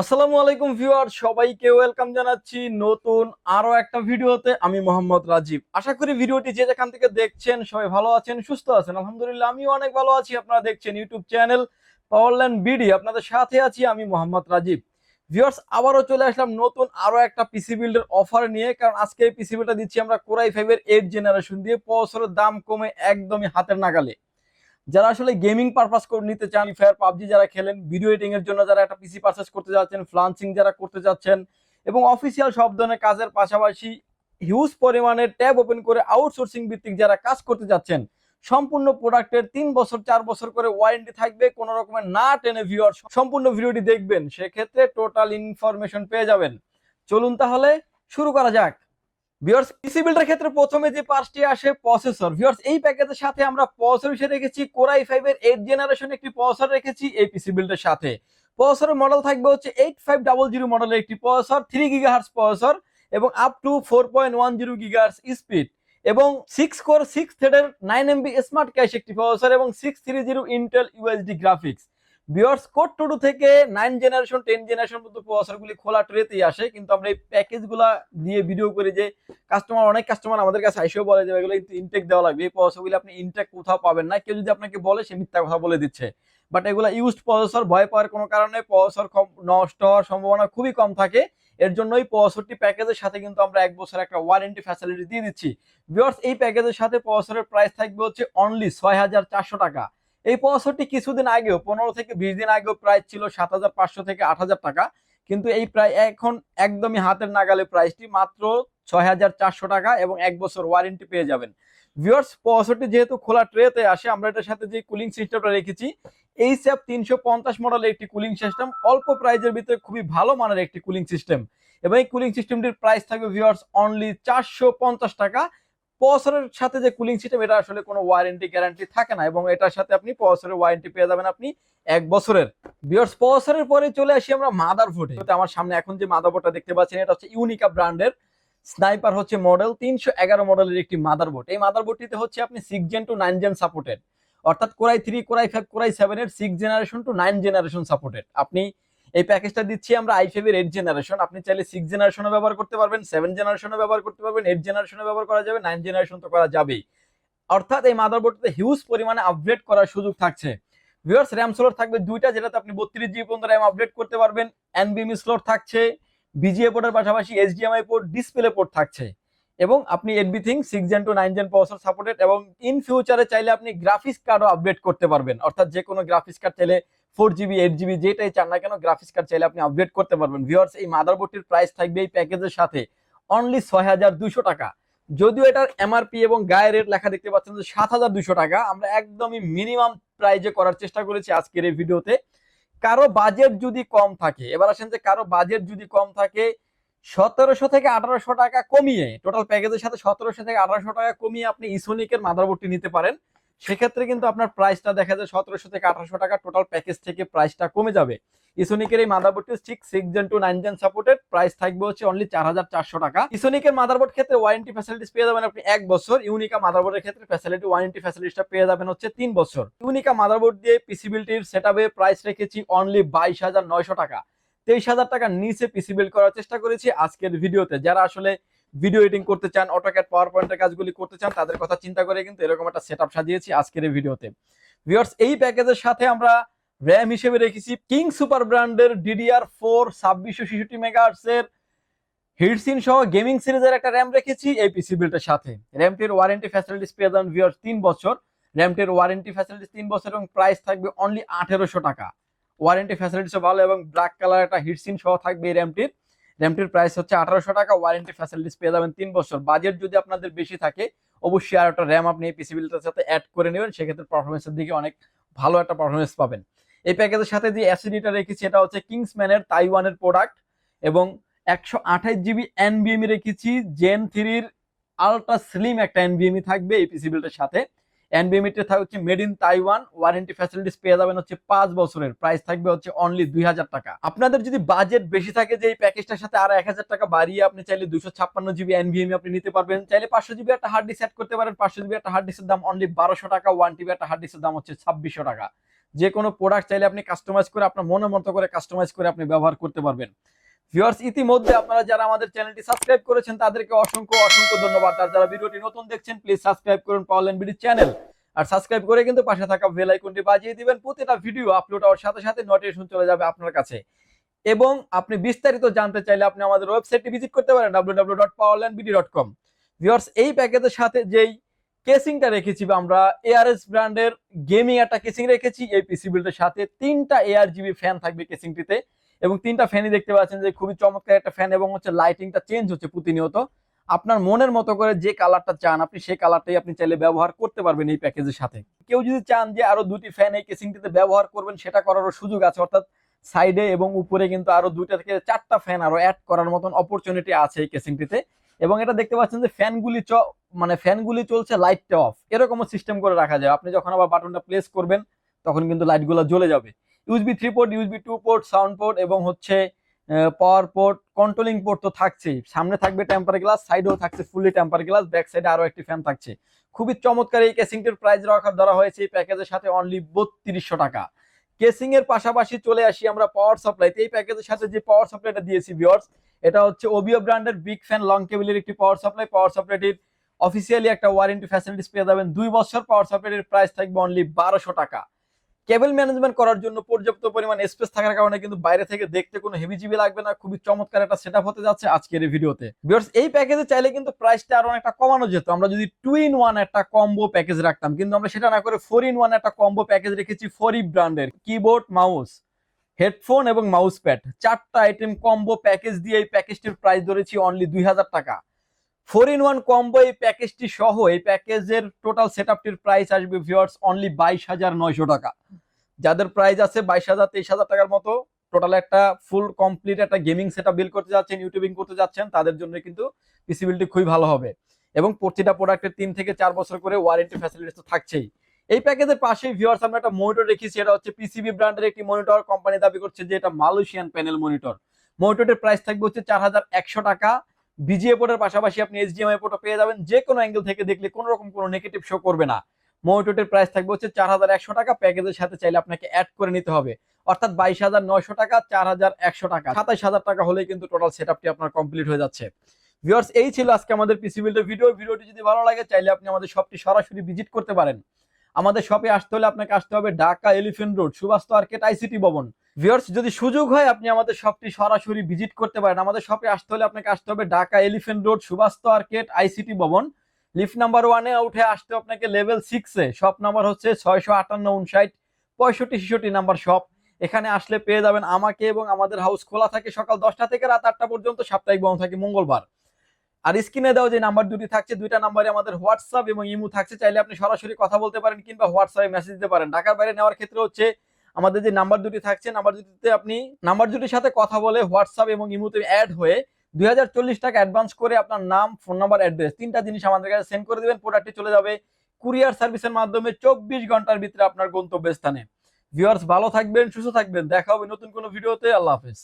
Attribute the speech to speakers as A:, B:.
A: আসসালামু আলাইকুম ভিউয়ার, সবাইকে ওয়েলকাম জানাচ্ছি নতুন আরো একটা ভিডিওতে। আমি মোহাম্মদ রাজীব। আশা করি ভিডিওটি যে যেখান থেকে দেখছেন সবাই ভালো আছেন, সুস্থ আছেন। আলহামদুলিল্লাহ আমিও অনেক ভালো আছি। আপনারা দেখছেন ইউটিউব চ্যানেল পাওয়ারল্যান্ড বিডি, আপনাদের সাথে আছি আমি মোহাম্মদ রাজীব। ভিউয়ার্স, আবারও চলে আসলাম নতুন আরো একটা পিসি বিল্ডের অফার নিয়ে। কারণ আজকে এই পিসি বিল্ডটা দিচ্ছি আমরা কোরাই 5 এর 8 জেনারেশন দিয়ে, প্রসেসরের দাম কমে একদমই হাতের নাগালে। যারা আসলে গেমিং পারপাস করে নিতে চান, ফ্রি ফায়ার পাবজি যারা খেলেন, ভিডিও এডিটিং এর জন্য যারা একটা পিসি পারচেজ করতে যাচ্ছেন, ফ্লান্সিং যারা করতে যাচ্ছেন এবং অফিসিয়াল সব ধরনের কাজের পাশাপাশি হিউজ পরিমাণে ট্যাব ওপেন করে আউটসোর্সিং ভিত্তিক যারা কাজ করতে যাচ্ছেন, সম্পূর্ণ প্রোডাক্টের 3 বছর 4 বছর করে ওয়ারেন্টি থাকবে। কোনো রকমের না টেনে ভিউয়ার সম্পূর্ণ ভিডিওটি দেখবেন, সেক্ষেত্রে টোটাল ইনফরমেশন পেয়ে যাবেন। চলুন তাহলে শুরু করা যাক। ভিউয়ার্স, পিসি বিল্ডের ক্ষেত্রে প্রথমে যে পার্টটি আসে প্রসেসর। ভিউয়ার্স, এই প্যাকেজের সাথে আমরা প্রসেসর হিসেবে রেখেছি কোরাই 5 এর 8 জেনারেশন একটি প্রসেসর রেখেছি এই পিসি বিল্ডের সাথে। প্রসেসরের মডেল থাকবে হচ্ছে 8500 মডেলের একটি প্রসেসর, 3 গিগাহার্টজ প্রসেসর এবং আপ টু 4.10 গিগাহার্টজ স্পিড এবং 6 কোর 6 থ্রেডের 9 এমবি স্মার্ট ক্যাশ একটি প্রসেসর এবং 630 Intel UHD graphics. Viewers, code two থেকে 9 জেনারেশন 10 জেনারেশন পর্যন্ত প্রসেসরগুলি খোলা ট্রেতেই আসে, কিন্তু আমরা এই প্যাকেজগুলো দিয়ে ভিডিও করি যে অনেক কাস্টমার আমাদের কাছে আইসেও বলে যে এগুলো কিন্তু ইনটেক দেওয়া লাগবে। এই প্রসেসরগুলো আপনি ইনটেক কোথাও পাবেন না। কেউ যদি আপনাকে বলে সে মিথ্যা কথা বলে দিচ্ছে। বাট এগুলো ইউজড প্রসেসর, ভয় পাওয়ার কোনো কারণে, প্রসেসর নষ্ট হওয়ার সম্ভাবনা খুবই কম থাকে। এর জন্যই প্রসেসরটি প্যাকেজের সাথে কিন্তু আমরা 1 বছর একটা ওয়ারেন্টি ফ্যাসিলিটি দিয়ে দিচ্ছি। ভিউয়ার্স, এই প্যাকেজের সাথে প্রসেসরের প্রাইস থাকবে হচ্ছে অনলি 6400 টাকা। এই প্রসেসরটি কিছুদিন আগেও 15 থেকে 20 দিন আগেও প্রাইস ছিল 7500 থেকে 8000 টাকা, কিন্তু এই প্রায় এখন একদমই হাতের নাগালে প্রাইসটি মাত্র 6400 টাকা এবং 1 বছর ওয়ারেন্টি পেয়ে যাবেন। ভিউয়ার্স, প্রসেসরটি যেহেতু খোলা ট্রেতে আসে, আমরা এটার সাথে যে কুলিং সিস্টেমটা রেখেছি এইচএফ 350 মডেলের একটি কুলিং সিস্টেম, অল্প প্রাইজের ভিতরে খুবই ভালো মানের একটি কুলিং সিস্টেম। এবং এই কুলিং সিস্টেমটির প্রাইস থাকবে ভিউয়ার্স অনলি 450 টাকা। প্রসেসরের সাথে যে কুলিং সিস্টেম, এটা আসলে কোনো ওয়ারেন্টি গ্যারান্টি থাকে না এবং এটার সাথে আপনি প্রসেসরের ওয়ারেন্টি পেয়ে যাবেন আপনি 1 বছরের। ভিউয়ার্স, প্রসেসরের পরে চলে আসি আমরা মাদারবোর্ডে। আমার সামনে এখন যে মাদারবোর্ডটা দেখতে পাচ্ছেন এটা হচ্ছে ইউনিকা ব্র্যান্ডের স্নাইপার হচ্ছে মডেল 311 মডেলের একটি মাদারবোর্ড। এই মাদারবোর্ডটিতে হচ্ছে আপনি 6 জেন টু 9 জেন সাপোর্টেড, অর্থাৎ কোরাই 3 কোরাই 5 কোরাই 7 এর 6 জেনারেশন টু 9 জেনারেশন সাপোর্টেড। আপনি এই প্যাকেজটা দিচ্ছি আমরা i5 এর 8 জেনারেশন। আপনি চাইলে 6 জেনারেশনও ব্যবহার করতে পারবেন, 7 জেনারেশনও ব্যবহার করতে পারবেন, 8 জেনারেশনও ব্যবহার করা যাবে, 9 জেনারেশন তো করা যাবেই। অর্থাৎ এই মাদারবোর্ডটাতে হিউজ পরিমাণে আপগ্রেড করার সুযোগ থাকছে। ভিউয়ার্স, র্যাম স্লট থাকবে দুইটা, যেটাতে আপনি 32 জিবি পর্যন্ত র্যাম আপডেট করতে পারবেন। এনভিএমই স্লট থাকছে, বিজিএ পোর্টের পাশাপাশি এইচডিএমআই পোর্ট, ডিসপ্লে পোর্ট থাকছে এবং আপনি everything 6 gen to 9 gen processor supported. এবং ইন ফিউচারে চাইলে আপনি গ্রাফিক্স কার্ডও আপডেট করতে পারবেন, অর্থাৎ যে কোনো গ্রাফিক্স কার্ড চাইলে 4 জিবি 8 জিবি যেটাই চান না কেন, গ্রাফিক্স কার্ড চাইলে আপনি আপডেট করতে পারবেন। ভিউয়ার্স, এই মাদারবোর্ডটির প্রাইস থাকবে এই প্যাকেজের সাথে অনলি 6200 টাকা। যদিও এটার এমআরপি এবং গায়ে রেট লেখা দেখতে পাচ্ছেন যে 7200 টাকা, আমরা একদমই মিনিমাম প্রাইজে করার চেষ্টা করেছি আজকের এই ভিডিওতে। কারো বাজেট যদি কম থাকে, এবার আসেন যে কারো বাজেট যদি কম থাকে, 1700 থেকে 1800 টাকা কমিয়ে, টোটাল প্যাকেজের সাথে 1700 থেকে 1800 টাকা কমিয়ে আপনি ইসোনিকের মাদারবোর্ডটি নিতে পারেন। সেক্ষেত্রে কিন্তু আপনার প্রাইসটা দেখা যায় 1700 থেকে 1800 টাকা টোটাল প্যাকেজ থেকে প্রাইসটা কমে যাবে। ইসোনিকের এই মাদারবোর্ডটি 6 gen to 9 gen supported, price থাকবে হচ্ছে অনলি 4400 টাকা। ইসোনিকের মাদারবোর্ড ক্ষেত্রে ওয়ারেন্টি ফ্যাসিলিটিস পেয়ে যাবেন আপনি 1 বছর। ইউনিকা মাদারবোর্ডের ক্ষেত্রে ওয়ারেন্টি ফ্যাসিলিটিসটা পেয়ে যাবেন হচ্ছে 3 বছর। ইউনিকা মাদারবোর্ড দিয়ে পিসি বিল্ডটির সেটআপে প্রাইস রেখেছি অনলি 22900 টাকা। 23000 টাকার নিচে পিসি বিল্ড করার চেষ্টা করেছি আজকের ভিডিওতে। যারা আসলে ভিডিও এডিটিং করতে চান, অটোক্যাড পাওয়ার পয়েন্টের কাজগুলি করতে চান, তাদের কথা চিন্তা করে কিন্তু এরকম একটা সেটআপ সাজিয়েছি আজকের এই ভিডিওতে। ভিউয়ার্স, এই প্যাকেজের সাথে আমরা র্যাম হিসেবে রেখেছি কিং সুপার ব্র্যান্ডের DDR4 2666 মেগাহার্টজ এর হিটসিন সহ গেমিং সিরিজের একটা র্যাম রেখেছি এই পিসি বিল্ডের সাথে। র্যামটির ওয়ারেন্টি ফ্যাসিলিটিস পেয়ে যাবেন ভিউয়ার্স 3 বছর। র্যামটির ওয়ারেন্টি ফ্যাসিলিটিস 3 বছর এবং প্রাইস থাকবে অনলি 1800 টাকা। ওয়ারেন্টি ফ্যাসিলিটিসও ভালো এবং ব্ল্যাক কালার একটা হিটসিন সহ থাকবে এই র্যামটির প্রাইস হচ্ছে 1800 টাকা। ওয়ারেন্টি ফ্যাসিলিটিস পেয়ে যাবেন 3 বছর। বাজেট যদি আপনাদের বেশি থাকে, অবশ্যই আর একটা র্যাম আপনি এই পিসি বিল্ডের সাথে অ্যাড করে নেবেন, সেক্ষেত্রে পারফরমেন্সের দিকে অনেক ভালো একটা পারফরমেন্স পাবেন। এই প্যাকেজের সাথে যে এসএসডিটা রেখেছি এটা হচ্ছে কিংসম্যানের তাইওয়ানের প্রোডাক্ট এবং 128 জিবি এনভিএমই রেখেছি। জেন 3 আলট্রা স্লিম একটা এনভিএমই থাকবে এই পিসি বিল্ডের সাথে। এনভিএমইটা থাকছে made in Taiwan. Warranty facilities পেয়ে যাবেন হচ্ছে 5 বছরের। প্রাইস থাকবে হচ্ছে অনলি 2000 টাকা। আপনাদের যদি বাজেট বেশি থাকে যে এই প্যাকেজটার সাথে আর 1000 টাকা বাড়িয়ে আপনি চাইলে 256 জিবি এনভিএমই আপনি নিতে পারবেন। চাইলে 500 জিবি একটা হার্ড ডিস্ক সেট করতে পারেন। 500 জিবি একটা হার্ড ডিস্কের দাম অনলি 1200 টাকা। 1 টিবি একটা হার্ড ডিস্কের দাম হচ্ছে 2600 টাকা। যে কোনো প্রোডাক্ট চাইলে আপনি কাস্টমাইজ করে আপনার মনের মতো করে কাস্টমাইজ করে আপনি ব্যবহার করতে পারবেন। ভিউয়ার্স, ইতিমধ্যে আপনারা যারা আমাদের চ্যানেলটি সাবস্ক্রাইব করেছেন তাদেরকে অসংখ্য অসংখ্য ধন্যবাদ। আর যারা ভিডিওটি নতুন দেখছেন প্লিজ সাবস্ক্রাইব করুন পাওয়ার বিডি চ্যানেল। আর সাবস্ক্রাইব করে কিন্তু পাশে থাকা বেল আইকনটি বাজিয়ে দিবেন, প্রতিটা ভিডিও আপলোড হওয়ার সাথে সাথে নোটিফিকেশন চলে যাবে আপনার কাছে। এবং আপনি বিস্তারিত জানতে চাইলে আপনি আমাদের ওয়েবসাইটটি ভিজিট করতে পারেন www.powerlandbd.com। ভিউয়ার্স, এই প্যাকেজের সাথে যেই কেসিংটা রেখেছি বা আমরা এআরএস ব্র্যান্ডের গেমিং একটা কেসিং রেখেছি, এই পিসি বিল্ডের সাথে 3টা ARGB ফ্যান থাকবে কেসিংটিতে। এবং 3টা ফ্যানই দেখতে পাচ্ছেন যে খুবই চমৎকার একটা ফ্যান, এবং হচ্ছে লাইটিংটা চেঞ্জ হচ্ছে প্রতিনিয়ত। আপনার মনের মতো করে যে কালারটা চান আপনি সেই কালারটাই আপনি চাইলে ব্যবহার করতে পারবেন এই প্যাকেজের সাথে। কেউ যদি চান যে আরো 2টি ফ্যান এই কেসিংটিতে ব্যবহার করবেন, সেটা করারও সুযোগ আছে, অর্থাৎ সাইডে এবং উপরে কিন্তু আরো 2টা থেকে 4টা ফ্যান আরো অ্যাড করার মতন অপরচুনিটি আছে এই কেসিংটিতে। এবং এটা দেখতে পাচ্ছেন যে ফ্যানগুলি চলছে লাইটটা অফ, এরকমও সিস্টেম করে রাখা যায়। আপনি যখন আবার বাটনটা প্লেস করবেন তখন কিন্তু লাইটগুলো জ্বলে যাবে। USB 3 port, USB 2 port, sound port এবং হচ্ছে পাওয়ার পোর্ট, কন্ট্রোলিং পোর্ট তো থাকছেই। সামনে থাকবে টেম্পার গ্লাস, সাইডেও থাকছে ফুললি টেম্পার গ্লাস, ব্যাক সাইডে আরো একটি ফ্যান থাকছে। খুবই চমৎকার এই কেসিংটির প্রাইস ধরা হয়েছে এই প্যাকেজের সাথে অনলি 3200 টাকা। কেসিং এর পাশাপাশি চলে আসি আমরা পাওয়ার সাপ্লাই। এই প্যাকেজের সাথে যে পাওয়ার সাপ্লাইটা দিয়েছি ভিউয়ার্স, এটা হচ্ছে ওবিও ব্র্যান্ডের বিগ ফ্যান লং কেবলের একটি পাওয়ার সাপ্লাই। পাওয়ার সাপ্লাইটির অফিসিয়ালি একটা ওয়ারেন্টি ফ্যাসিলিটিস পেয়ে যাবেন 2 বছর। পাওয়ার সাপ্লাইটির প্রাইস থাকবে অনলি 1200 টাকা। কেবল ম্যানেজমেন্ট করার জন্য পর্যাপ্ত পরিমাণ স্পেস থাকার কারণে কিন্তু বাইরে থেকে দেখতে কোনো হেভিজিবি লাগবে না। খুবই চমৎকার একটা সেটআপ হতে যাচ্ছে আজকের এই ভিডিওতে। ভিউয়ার্স, এই প্যাকেজে চাইলে কিন্তু প্রাইসটা আরো অনেকটা কমানো যেত, আমরা যদি 2-in-1 একটা কম্বো প্যাকেজ রাখতাম, কিন্তু আমরা সেটা না করে 4-in-1 একটা কম্বো প্যাকেজ রেখেছি। ফরি ব্র্যান্ডের কিবোর্ড, মাউস, হেডফোন এবং মাউস প্যাড 4টা আইটেম কম্বো প্যাকেজ দিয়ে এই প্যাকেজটির প্রাইস ধরেছি অনলি 2000 টাকা। 4-in-1 কম্বো এই প্যাকেজটি সহ এই প্যাকেজের টোটাল সেটআপটির প্রাইস আসবে ভিউয়ার্স অনলি 22,900 টাকা। যাদের প্রাইস আছে 22,000 23,000 টাকার মতো, টোটাল একটা ফুল কমপ্লিট একটা গেমিং সেটআপ বিল্ড করতে যাচ্ছেন, ইউটিউবিং করতে যাচ্ছেন, তাদের জন্য কিন্তু পিসিবিলিটি খুবই ভালো হবে। এবং প্রতিটা প্রোডাক্টের 3 থেকে 4 বছর করে ওয়ারেন্টি ফ্যাসিলিটিস তো থাকছেই। এই প্যাকেজের পাশেই ভিউয়ার্স আমরা একটা মনিটর রেখেছি, এটা হচ্ছে পিসিবি ব্র্যান্ডের একটি মনিটর। কোম্পানি দাবি করছে যে এটা মালয়েশিয়ান প্যানেল মনিটর। মনিটরের প্রাইস থাকবে হচ্ছে 4100 টাকা। বিজিএ পোর্টের পাশাপাশি আপনি এইচডিএমআই পোর্টও পেয়ে যাবেন, যে কোনো অ্যাঙ্গেল থেকে দেখলে কোনো রকম কোনো নেগেটিভ শো করবে না। মনিটরের প্রাইস থাকবে হচ্ছে 4100 টাকা। প্যাকেজের সাথে চাইলে আপনাকে অ্যাড করে নিতে হবে, অর্থাৎ 22,900 টাকা, 4100 টাকা, 27,000 টাকা হলেই কিন্তু টোটাল সেটআপটি আপনার কমপ্লিট হয়ে যাচ্ছে। ভিউয়ার্স, এই ছিল আজকে আমাদের পিসি বিল্ডের ভিডিওটি যদি ভালো লাগে চাইলে আপনি আমাদের শপটি সরাসরি ভিজিট করতে পারেন। আমাদের শপে আসতে হলে আপনাকে আসতে হবে Dhaka elephant road, Subastu arcade, ICT ভবন। ভিউয়ার্স, যদি সুযোগ হয় আপনি আমাদের শপটি সরাসরি ভিজিট করতে পারেন। আমাদের শপে আসতে হলে আপনাকে আসতে হবে Dhaka elephant road, Subastu arcade, ICT ভবন। লিফট নাম্বার 1-এ উঠে আসতে আপনাকে লেভেল 6-এ, শপ নাম্বার হচ্ছে 658 59 65 66 নাম্বার শপ। এখানে আসলে পেয়ে যাবেন আমাকে, এবং আমাদের হাউস খোলা থাকে সকাল 10টা থেকে রাত 8টা পর্যন্ত, সাপ্তাহিক বন্ধ থাকে মঙ্গলবার। আর স্ক্রিনে দেওয়া যে নাম্বার দুটি থাকছে, 2টা নাম্বারে আমাদের হোয়াটসঅ্যাপ এবং ইমো থাকছে, চাইলে আপনি সরাসরি কথা বলতে পারেন কিংবা হোয়াটসঅ্যাপে মেসেজ দিতে পারেন। ঢাকার বাইরে নেওয়ার ক্ষেত্রে হচ্ছে আমাদের যে নাম্বার দুটি থাকছে, নাম্বার দুটির সাথে কথা বলে হোয়াটসঅ্যাপ এবং ইমোতে অ্যাড হয়ে 2040 টাকা অ্যাডভান্স করে আপনার নাম, ফোন নাম্বার, অ্যাড্রেস 3টা জিনিস আমাদের কাছে সেন্ড করে দিবেন। প্রোডাক্টটি চলে যাবে কুরিয়ার সার্ভিসের মাধ্যমে 24 ঘন্টার ভিতরে আপনার গন্তব্যস্থানে। ভিউয়ার্স, ভালো থাকবেন, সুস্থ থাকবেন, দেখা হবে নতুন কোনো ভিডিওতে। আল্লাহ হাফেজ।